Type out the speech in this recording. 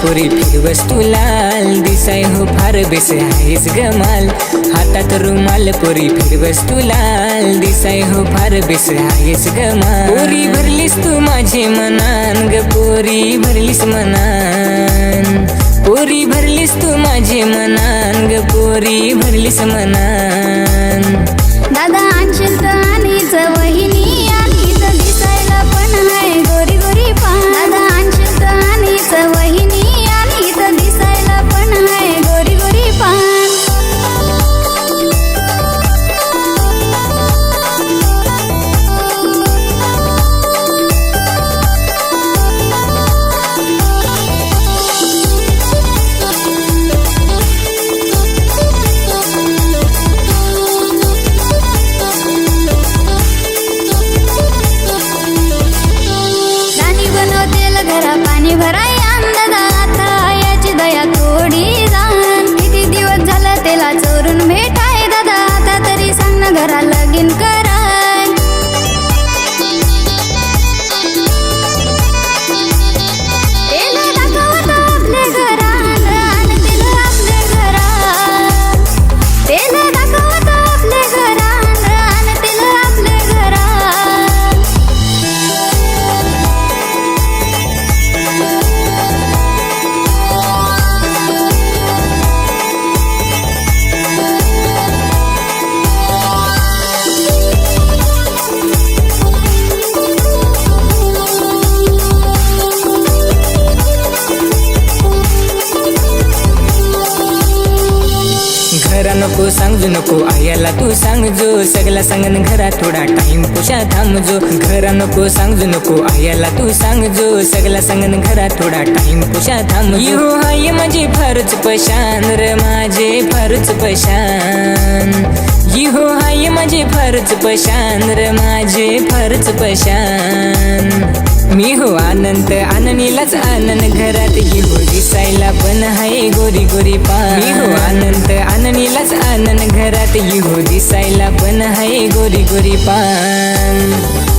पोरी फिरवस तू लाल दिसाय हो फार बेस आहेस गमाल हातात रुमाल पोरी फिरवस तू लाल दिसाय हो फार बेस आहेस गमाल पोरी भरलीस तू माझे मनान ग पोरी भरलीस मनान पोरी भरलीस तू माझे मनान ग पोरी भरलीस मनान दादा आणशील तर आणीच वहिनी आली तर दिसायला पण आहे गोरी गोरी पान दादा आणशील तर आणीच वहिनी आली तर दिसायला पण आहे गोरी गोरी पान पाणी भराय दादा आता याची दया थोडी जाण किती दिवस झालं त्याला चोरून भेटाय दादा आता तरी सांग ना घरा लगीन कराय त्याला दाखवत आपले घरात आणि तिला आपले घरात त्याला दाखवत आपले घरात आणि तिला आपले घरात घरा नको सांगू नको आयाला तू सांगजो सगळा सांगन घरा थोडा टाइम कुशा थांबजो घरा नको सांगू नको आयाला तू सांगजो सगळा सांगन घरा थोडा टाइम कुशा थांबजो हो हाय माझे फारच पशान र माझे फारच पशान हो हाय माझे फारच पशान र माझे फारच पशान मी हो आनंद आननीलाच आनंद घरात हो दिसायला पण हाय गोरी गोरी पान मी हो आनंद आननीलाच आनंद घरात हो दिसायला पण हाय गोरी गोरी पान